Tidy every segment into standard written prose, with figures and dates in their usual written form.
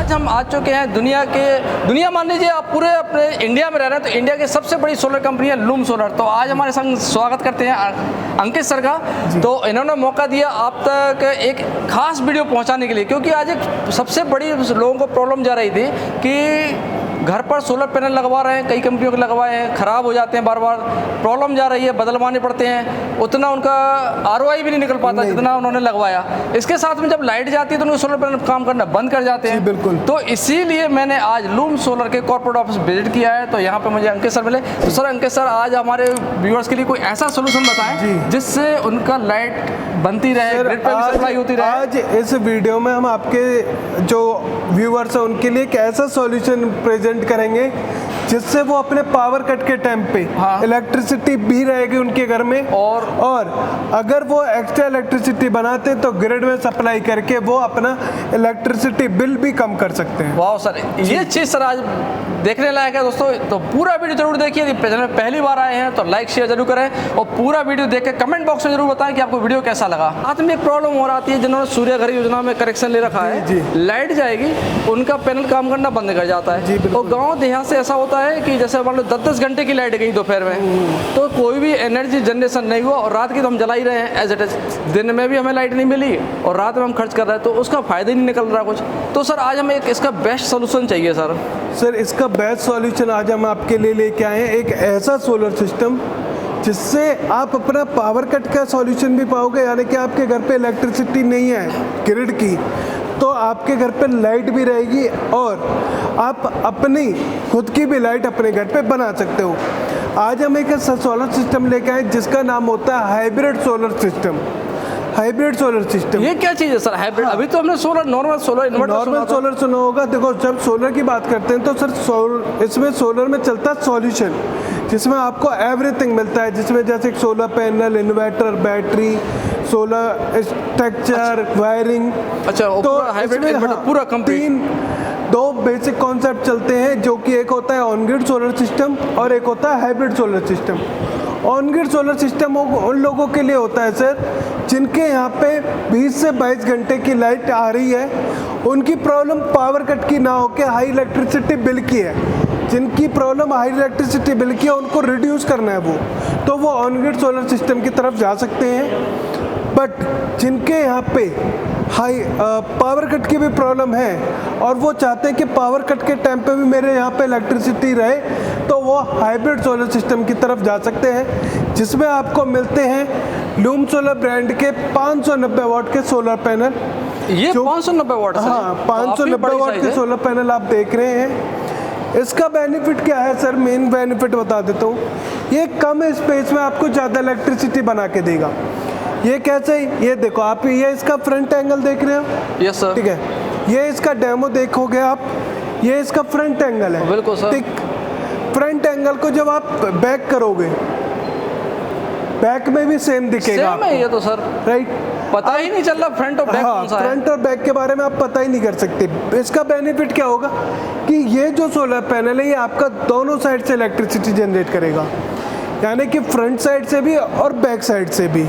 आज हम आ चुके हैं दुनिया मान लीजिए आप पूरे अपने इंडिया में रह रहे हैं, तो इंडिया की सबसे बड़ी सोलर कंपनी है लूम सोलर। तो आज हमारे संग स्वागत करते हैं अंकित सर का। तो इन्होंने मौका दिया आप तक एक खास वीडियो पहुंचाने के लिए, क्योंकि आज एक सबसे बड़ी लोगों को प्रॉब्लम जा रही थी कि घर पर सोलर पैनल लगवा रहे हैं, कई कंपनियों के लगवाए हैं, ख़राब हो जाते हैं, बार बार प्रॉब्लम जा रही है, बदलवाने पड़ते हैं, उतना उनका ROI भी नहीं निकल पाता जितना उन्होंने लगवाया। इसके साथ में जब लाइट जाती है तो उनके सोलर पैनल काम करना बंद कर जाते हैं। बिल्कुल। तो इसीलिए मैंने आज लूम सोलर के कॉर्पोरेट ऑफिस विजिट किया है। तो यहाँ पे मुझे अंकित सर मिले। तो सर अंकित सर आज हमारे व्यूअर्स के लिए कोई ऐसा सोल्यूशन बताएं जिससे उनका लाइट बनती रहे, ग्रिड पे भी सप्लाई होती रहे। आज इस वीडियो में हम आपके जो व्यूअर्स हैं उनके लिए एक ऐसा सॉल्यूशन प्रेजेंट करेंगे जिससे वो अपने पावर कट के टाइम पे इलेक्ट्रिसिटी भी रहेगी उनके घर में, और अगर वो एक्स्ट्रा इलेक्ट्रिसिटी बनाते हैं तो ग्रिड में सप्लाई करके वो अपना इलेक्ट्रिसिटी बिल भी कम कर सकते हैं। वाह सर, ये चीज़ सर आज देखने लायक है दोस्तों। तो पूरा वीडियो जरूर देखिए। यदि चैनल में पहली बार आए हैं तो लाइक शेयर जरूर करें और पूरा वीडियो देख के कमेंट बॉक्स में जरूर बताएं कि आपको वीडियो कैसा लगा। हाथ में एक प्रॉब्लम हो रही है, जिन्होंने सूर्य घर योजना में कनेक्शन ले रखा है, लाइट जाएगी उनका पैनल काम करना बंद कर जाता है। और गाँव देहात से ऐसा होता है कि जैसे मान लो 10-10 घंटे की लाइट गई दोपहर में, तो कोई भी एनर्जी जनरेशन नहीं हुआ, और रात की तो हम जला ही रहे हैं एज इट इज। दिन में भी हमें लाइट नहीं मिली और रात में हम खर्च कर रहे हैं, तो उसका फायदा ही नहीं निकल रहा कुछ। तो सर आज हमें इसका बेस्ट सोल्यूशन चाहिए सर। इसका बेस्ट सॉल्यूशन आज हम आपके लिए लेके आए हैं, एक ऐसा सोलर सिस्टम जिससे आप अपना पावर कट का सॉल्यूशन भी पाओगे। यानी कि आपके घर पे इलेक्ट्रिसिटी नहीं है ग्रिड की, तो आपके घर पे लाइट भी रहेगी और आप अपनी खुद की भी लाइट अपने घर पे बना सकते हो। आज हम एक ऐसा सोलर सिस्टम लेके आए जिसका नाम होता है hybrid solar system. Hybrid solar system ये क्या चीज़ है सर हाइब्रिड? अभी तो हमने solar normal solar normal solar सुना होगा। देखो जब सोलर की बात करते हैं तो सर इसमें सोलर में चलता है सॉल्यूशन, जिसमें आपको एवरीथिंग मिलता है, जिसमें जैसे solar panel, inverter, battery, solar structure, wiring. अच्छा, तो हाइब्रिड पूरा कंप्लीट दो बेसिक कॉन्सेप्ट चलते हैं, जो कि एक होता है ऑन ग्रिड सोलर सिस्टम और एक होता है hybrid solar system. On grid solar system उन लोगों के लिए होता है सर जिनके यहाँ पे 20 से 22 घंटे की लाइट आ रही है, उनकी प्रॉब्लम पावर कट की ना होकर हाई इलेक्ट्रिसिटी बिल की है। जिनकी प्रॉब्लम हाई इलेक्ट्रिसिटी बिल की है, उनको रिड्यूस करना है तो वो ऑन ग्रिड सोलर सिस्टम की तरफ जा सकते हैं। बट जिनके यहाँ पे हाई पावर कट की भी प्रॉब्लम है और वो चाहते हैं कि पावर कट के टाइम पे भी मेरे यहाँ पे इलेक्ट्रिसिटी रहे, तो वो हाइब्रिड सोलर सिस्टम की तरफ जा सकते हैं, जिसमें आपको मिलते हैं लूम सोलर ब्रांड के 590 वाट के सोलर पैनल। ये 590 वाट? हाँ, 590 वाट के सोलर पैनल आप देख रहे हैं। इसका बेनिफिट क्या है सर? मेन बेनिफिट बता देता हूँ। ये कम स्पेस में आपको ज़्यादा इलेक्ट्रिसिटी बना के देगा। ये कैसे? ये देखो आप, ये इसका फ्रंट एंगल देख रहे हो? Yes sir. ठीक है, ये इसका डेमो देखोगे आप, ये इसका फ्रंट एंगल है। बिल्कुल सर। ठीक, फ्रंट एंगल को जब आप बैक करोगे, बैक में भी सेम दिखेगा। सेम है ये तो सर, राइट? पता ही नहीं चल रहा फ्रंट और बैक कौन सा है। फ्रंट और बैक के बारे में आप पता ही नहीं कर सकते। इसका बेनिफिट क्या होगा कि ये जो सोलर पैनल है ये आपका दोनों साइड से इलेक्ट्रिसिटी जनरेट करेगा, यानी कि फ्रंट साइड से भी और बैक साइड से भी।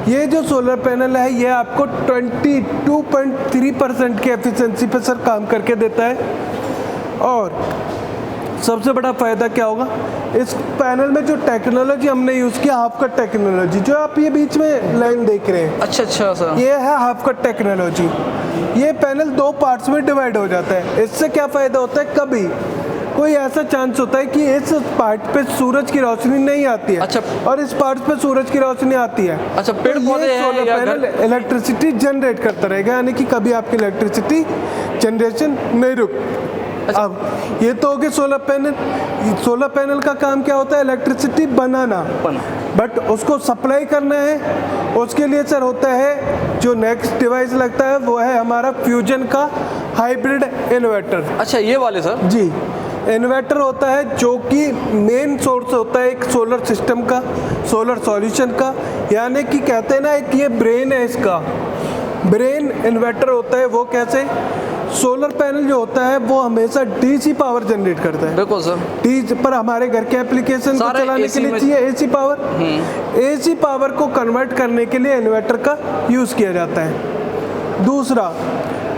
ये जो सोलर पैनल है ये आपको 22.3% की एफिशिएंसी पे सर काम करके देता है। और सबसे बड़ा फ़ायदा क्या होगा, इस पैनल में जो टेक्नोलॉजी हमने यूज़ किया, हाफ कट टेक्नोलॉजी, जो आप ये बीच में लाइन देख रहे हैं। अच्छा सर, ये है हाफ कट टेक्नोलॉजी। ये पैनल 2 पार्ट्स में डिवाइड हो जाता है। इससे क्या फ़ायदा होता है, कभी कोई ऐसा चांस होता है कि इस पार्ट पे सूरज की रोशनी नहीं आती है। अच्छा। और इस पार्ट पे सूरज की रोशनी आती है। अच्छा, पेड़ पौधे हैं, सोलर पैनल इलेक्ट्रिसिटी जनरेट करता रहेगा, यानी कि कभी आपकी इलेक्ट्रिसिटी जनरेशन नहीं रुक। अच्छा। अब ये तो हो गए सोलर पैनल। सोलर पैनल का काम क्या होता है? इलेक्ट्रिसिटी बनाना, बट उसको सप्लाई करना है। उसके लिए सर होता है जो नेक्स्ट डिवाइस लगता है वो है हमारा फ्यूजन का हाइब्रिड इन्वर्टर। अच्छा, ये वाले सर? जी, इन्वर्टर होता है जो कि मेन सोर्स होता है एक सोलर सिस्टम का, सोलर सॉल्यूशन का। यानी कि कहते हैं ना, एक ये ब्रेन है, इसका ब्रेन इन्वर्टर होता है। वो कैसे? सोलर पैनल जो होता है वो हमेशा डीसी पावर जनरेट करता है। बिल्कुल सर। डीसी पर हमारे घर के एप्लीकेशन को चलाने के लिए चाहिए एसी पावर। एसी पावर को कन्वर्ट करने के लिए इन्वर्टर का यूज़ किया जाता है। दूसरा,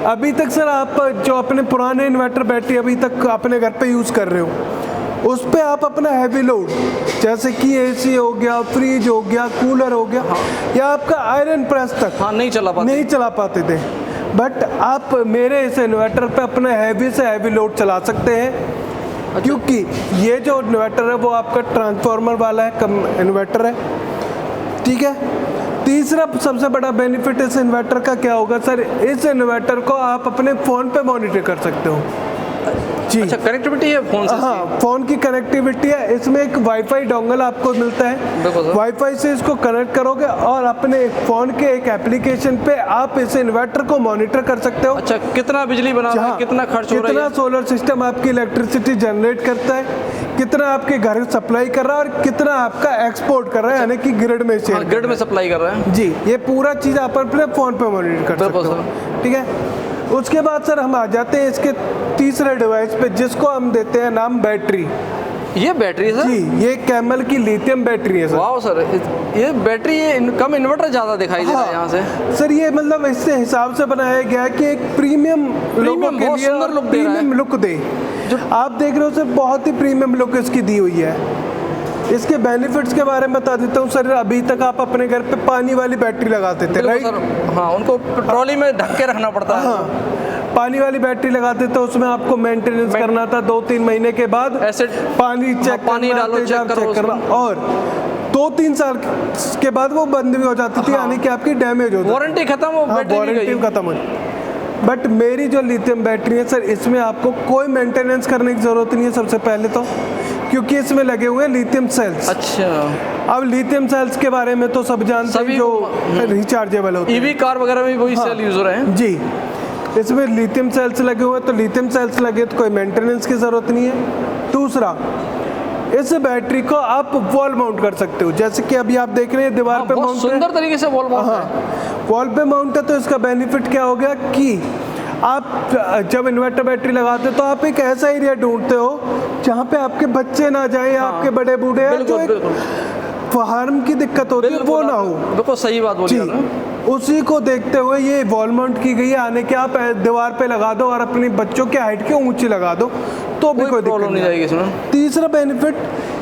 अभी तक सर आप जो अपने पुराने इन्वर्टर बैटरी अभी तक अपने घर पे यूज़ कर रहे हो, उस पे आप अपना हैवी लोड जैसे कि एसी हो गया, फ्रिज हो गया, कूलर हो गया, या आपका आयरन प्रेस तक हाँ नहीं चला पाते थे। बट आप मेरे इस इन्वर्टर पे अपना हैवी से हैवी लोड चला सकते हैं, क्योंकि ये जो इन्वर्टर है वो आपका ट्रांसफार्मर वाला है, कम इन्वर्टर है, ठीक है। तीसरा सबसे बड़ा बेनिफिट इस इन्वर्टर का क्या होगा सर, इस इन्वर्टर को आप अपने फ़ोन पे मॉनिटर कर सकते हो जी। अच्छा, कनेक्टिविटी है फोन से? हाँ, फ़ोन की कनेक्टिविटी है। इसमें एक वाईफाई डोंगल आपको मिलता है, वाईफाई से इसको कनेक्ट करोगे और अपने फ़ोन के एक एप्लीकेशन पे आप इस इन्वर्टर को मॉनिटर कर सकते हो। अच्छा, कितना बिजली बना रहा है, कितना खर्च हो रहा है, कितना सोलर सिस्टम आपकी इलेक्ट्रिसिटी जनरेट करता है, कितना आपके घर सप्लाई कर रहा है और कितना आपका एक्सपोर्ट कर रहा है, यानी कि ग्रिड में शेयर, ग्रिड में सप्लाई कर रहा है जी। ये पूरा चीज़ आप अपने फ़ोन पे मॉनिटर कर सकते हो, ठीक है। उसके बाद सर हम आ जाते हैं इसके तीसरे डिवाइस पे, जिसको हम देते हैं नाम बैटरी। ये बैटरी है सर? जी, ये कैमल की लिथियम बैटरी है सर। वाह सर, ये बैटरी कम इन्वर्टर ज़्यादा दिखाई दे रहा है यहाँ से। सर ये मतलब इससे हिसाब से बनाया गया है कि एक प्रीमियम लोगों के लिए प्रीमियम लुक दे। आप देख रहे हो सर, बहुत ही प्रीमियम लुक इसकी दी हुई है। इसके बेनिफिट्स के बारे में बता देता हूँ सर। अभी तक आप अपने घर पे पानी वाली बैटरी लगाते थे, राइट? हाँ, उनको ट्रॉली में ढक के रखना पड़ता है। हाँ, पानी वाली बैटरी लगाते थे, उसमें आपको मेंटेनेंस करना था, 2-3 महीने के बाद एसिड पानी चेक पानी डालो, चेक करना, और 2-3 साल के बाद वो बंद भी हो जाती थी, यानी कि आपकी डैमेज हो, वारंटी खत्म हो, वारंटी खत्म हो। बट मेरी जो लिथियम बैटरी है सर, इसमें आपको कोई मेंटेनेंस करने की ज़रूरत नहीं है सबसे पहले तो, क्योंकि इसमें लगे हुए हैं लिथियम सेल्स। अच्छा, अब लिथियम सेल्स के बारे में तो सब जानते हैं, जो रिचार्जेबल होते हैं। ईवी कार वगैरह में वही सेल यूज हो रहे हैं जी। इसमें लिथियम सेल्स लगे हुए हैं, तो लिथियम सेल्स लगे तो कोई मेंटेनेंस की ज़रूरत नहीं है। दूसरा, इस बैटरी को आप वॉल माउंट कर सकते हो, जैसे कि अभी आप देख रहे हैं दीवार पे माउंट है, सुंदर तरीके से वॉल माउंट है। वॉल पे माउंट है, तो इसका बेनिफिट क्या हो गया कि आप जब इन्वर्टर बैटरी लगाते हो तो आप एक ऐसा एरिया ढूंढते हो जहाँ पे आपके बच्चे ना जाए, आपके बड़े बूढ़े हैं, जो एक हार्म की दिक्कत होती है वो ना हो। बिल्कुल सही बात बोली आपने। उसी को देखते हुए ये वॉल माउंट की गई है, आने के आप दीवार पे लगा दो और अपने बच्चों के हाइट के ऊंची लगा दो, तो भी कोई प्रॉब्लम नहीं आएगी इसमें। तीसरा बेनिफिट,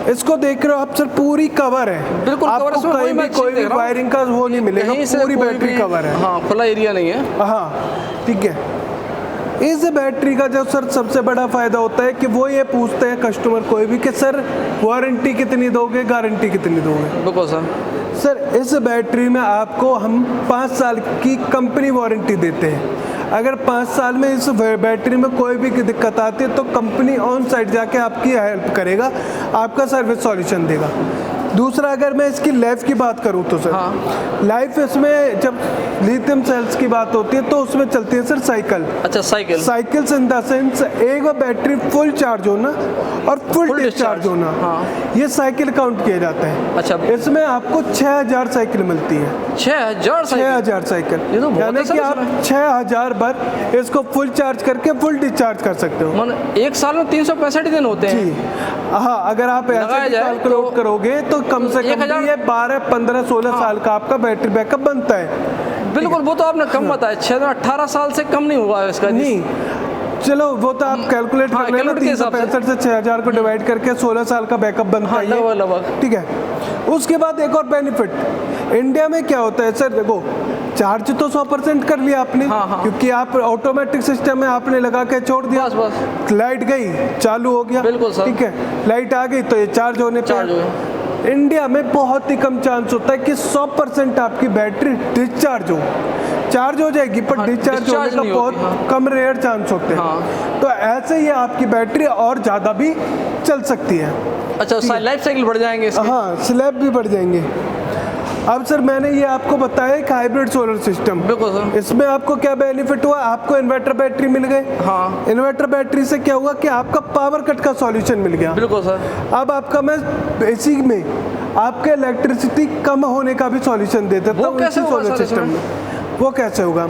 इसको देख रहे हो आप सर, पूरी कवर है, बिल्कुल आपको कवर, कहीं भी कोई भी वायरिंग का वो नहीं मिलेगा, पूरी बैटरी कवर है। हाँ, खुला एरिया नहीं है। हाँ, ठीक है। इस बैटरी का जो सर सबसे बड़ा फ़ायदा होता है कि वो ये पूछते हैं कस्टमर कोई भी कि सर वारंटी कितनी दोगे, गारंटी कितनी दोगे। बिल्कुल सर, इस बैटरी में आपको हम 5 साल की कंपनी वारंटी देते हैं। अगर 5 साल में इस बैटरी में कोई भी दिक्कत आती है तो कंपनी ऑन साइट जाके आपकी हेल्प करेगा, आपका सर्विस सॉल्यूशन देगा। दूसरा, अगर मैं इसकी लाइफ की बात करूं तो सर, लाइफ इसमें जब लिथियम सेल्स की बात होती है तो उसमें चलती है सर साइकिल। अच्छा, साइकिल्स इन द सेंस एक बैटरी फुल चार्ज होना और फुल डिस्चार्ज होना, ये साइकिल काउंट किया जाता है। अच्छा, इसमें आपको 6000 साइकिल मिलती है। 6000 साइकिल, यानी कि आप 6000 बार इसको फुल चार्ज करके फुल डिस्चार्ज कर सकते हो। एक साल में 365 दिन होते हैं। हाँ, अगर आप ऐसे कैलकुलेट करोगे तो कम से कम ये 12, 15, 16 साल का आपका बैटरी बैकअप बनता है। बिल्कुल, वो तो आपने कम बताया, 18 साल से कम नहीं होगा इसका। नहीं, चलो वो तो आप कैलकुलेट कर लेना, 365 से 6000 को डिवाइड करके 16 साल का बैकअप बनता है, ठीक है। उसके बाद एक और बेनिफिट, इंडिया में क्या होता है सर, देखो चार्ज तो 100% कर लिया आपने, क्योंकि आप ऑटोमेटिक सिस्टम में आपने लगा के छोड़ दिया, बस लाइट गई चालू हो गया, बिल्कुल सर, ठीक है, लाइट आ गई तो ये चार्ज होने पे। इंडिया में बहुत ही कम चांस होता है कि 100% आपकी बैटरी डिस्चार्ज हो। चार्ज हो जाएगी पर डिस्चार्ज होने का बहुत कम रेयर चांस होते हैं। तो ऐसे ही आपकी बैटरी और ज़्यादा भी चल सकती है। अच्छा, लाइफ साइकिल बढ़ जाएंगे इसके? हाँ, स्लैब भी बढ़ जाएंगे। अब सर मैंने ये आपको बताया एक हाइब्रिड सोलर सिस्टम। बिल्कुल सर। इसमें आपको क्या बेनिफिट हुआ, आपको इन्वर्टर बैटरी मिल गए। हाँ। इन्वर्टर बैटरी से क्या हुआ कि आपका पावर कट का सॉल्यूशन मिल गया। बिल्कुल सर। अब आपका मैं बेसिक में आपके इलेक्ट्रिसिटी कम होने का भी सॉल्यूशन दे देता हूँ इसी सोलर सिस्टम में। वो कैसे होगा,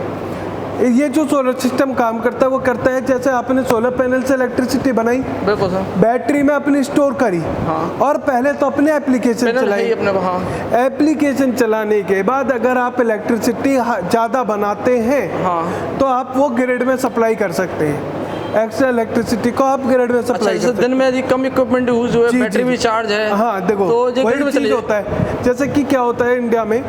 ये जो सोलर सिस्टम काम करता है वो करता है जैसे आपने सोलर पैनल से इलेक्ट्रिसिटी बनाई, बिल्कुल सर, बैटरी में अपनी स्टोर करी, हाँ। और पहले तो अपने एप्लीकेशन पैनल है चलाई। ही अपने, हाँ। एप्लीकेशन चलाने के बाद अगर आप इलेक्ट्रिसिटी ज़्यादा बनाते हैं, हाँ। तो आप वो ग्रिड में सप्लाई कर सकते हैं। एक्स्ट्रा इलेक्ट्रिसिटी को आप ग्रिड में अच्छा, सप्लाई जैसे दिन में यदि कम इक्विपमेंट यूज हुए, जी, बैटरी जी, भी चार्ज है, हाँ देखो तो ये ग्रिड में वही चली चीज़ होता है। जैसे कि क्या होता है इंडिया में,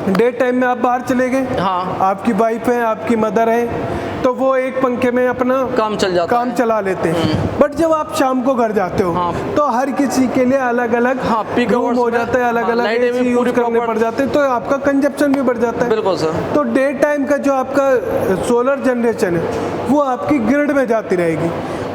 डे टाइम में आप बाहर चले गए, हाँ। आपकी वाइफ है, आपकी मदर है, तो वो एक पंखे में अपना काम चल जाता काम है। चला लेते हैं। बट जब आप शाम को घर जाते हो, हाँ। तो हर किसी के लिए अलग अलग हाँ, peak रूम hours हो में, जाता है, अलग हाँ, अलग लाइटें भी यूज पूरी करने proper- पड़ जाते हैं, तो आपका कंजप्शन भी बढ़ जाता है। बिल्कुल सर। तो डे टाइम का जो आपका सोलर जनरेशन है वो आपकी ग्रिड में जाती रहेगी,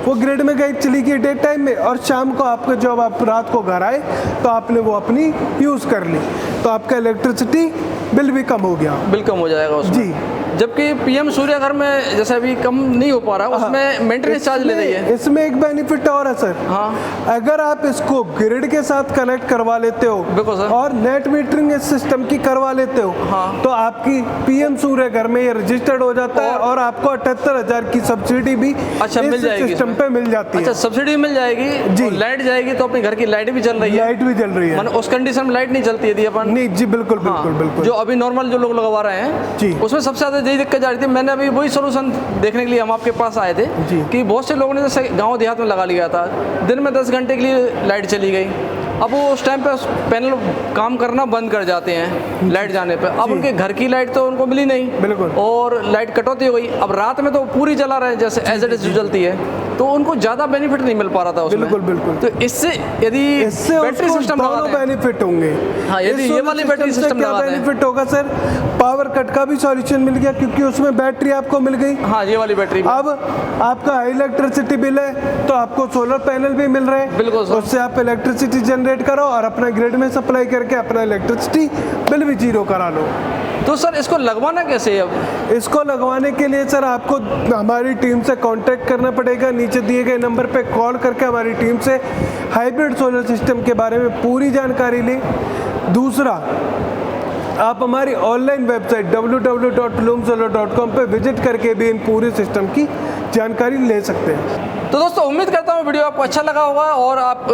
वो ग्रिड में गई चली गई डे टाइम में, और शाम को आपको जब आप रात को घर आए तो आपने वो अपनी यूज़ कर ली, तो आपका इलेक्ट्रिसिटी बिल भी कम हो गया। बिल कम हो जाएगा उसमें। जी। जबकि पीएम सूर्य घर में जैसे अभी कम नहीं हो पा रहा, उसमें मेंटेनेंस चार्ज ले रही है। इसमें एक बेनिफिट और है सर, हाँ, अगर आप इसको ग्रिड के साथ कनेक्ट करवा लेते हो, बिल्कुल सर। और नेट मीटरिंग सिस्टम की करवा लेते हो, हाँ। तो आपकी पीएम सूर्य घर में ये रजिस्टर्ड हो जाता है, और आपको 78,000 की सब्सिडी भी अच्छा, मिल इस जाएगी सिस्टम इसमें। पे मिल जाती अच्छा, है। सब्सिडी मिल जाएगी जी। और लाइट जाएगी, तो अपने घर की लाइट भी जल रही है। लाइट भी जल रही है, मतलब उस कंडीशन में लाइट नहीं जलती यदि अपन, नहीं जी, बिल्कुल हाँ, बिल्कुल बिल्कुल। जो अभी नॉर्मल जो लोग लगवा रहे हैं, जी। उसमें सबसे ज़्यादा यही दिक्कत जा रही थी। मैंने अभी वही सोल्यूशन देखने के लिए हम आपके पास आए थे जी। कि बहुत से लोगों ने जैसे गांव देहात में लगा लिया था, दिन में 10 घंटे के लिए लाइट चली गई, अब वो उस टाइम पे पैनल काम करना बंद कर जाते हैं लाइट जाने पे। अब उनके घर की लाइट तो उनको मिली नहीं, बिल्कुल। और लाइट कटौती हो गई। अब रात में तो पूरी जला रहे हैं जैसे एज इट इज जो जलती है, तो उनको ज़्यादा बेनिफिट नहीं मिल पा रहा था उसमें। बिल्कुल बिल्कुल। तो इससे यदि इससे बैटरी उसको सिस्टम दोनों लगाते हैं, बेनिफिट होंगे। हाँ, यदि इस ये solar वाली बैटरी system से सिस्टम क्या लगाते हैं, बेनिफिट होगा सर, पावर कट का भी सॉल्यूशन मिल गया, क्योंकि उसमें बैटरी आपको मिल गई। हाँ, ये वाली बैटरी भी। अब आपका हाई इलेक्ट्रिसिटी बिल है, तो आपको सोलर पैनल भी मिल रहे हैं, बिल्कुल सर। उससे आप इलेक्ट्रिसिटी जनरेट करो और अपना ग्रिड में सप्लाई करके अपना इलेक्ट्रिसिटी बिल भी जीरो करा लो। तो सर इसको लगवाना कैसे है अब? इसको लगवाने के लिए सर आपको हमारी टीम से कांटेक्ट करना पड़ेगा, नीचे दिए गए नंबर पे कॉल करके हमारी टीम से हाइब्रिड सोलर सिस्टम के बारे में पूरी जानकारी लें। दूसरा, आप हमारी ऑनलाइन वेबसाइट www.loomsolar.com पे विजिट करके भी इन पूरे सिस्टम की जानकारी ले सकते हैं। तो दोस्तों उम्मीद करता हूँ वीडियो आपको अच्छा लगा होगा, और आप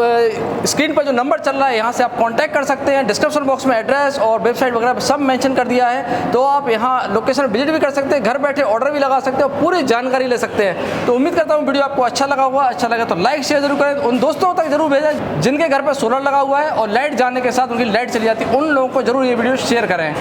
स्क्रीन पर जो नंबर चल रहा है यहाँ से आप कांटेक्ट कर सकते हैं। डिस्क्रिप्शन बॉक्स में एड्रेस और वेबसाइट वगैरह सब मेंशन कर दिया है, तो आप यहाँ लोकेशन विजिट भी कर सकते हैं, घर बैठे ऑर्डर भी लगा सकते हैं, पूरी जानकारी ले सकते हैं। तो उम्मीद करता हूँ वीडियो आपको अच्छा लगा होगा। अच्छा लगा तो लाइक शेयर जरूर करें, उन दोस्तों तक जरूर भेजें जिनके घर पर सोलर लगा हुआ है और लाइट जाने के साथ उनकी लाइट चली जाती है, उन लोगों को जरूर ये वीडियो शेयर करें।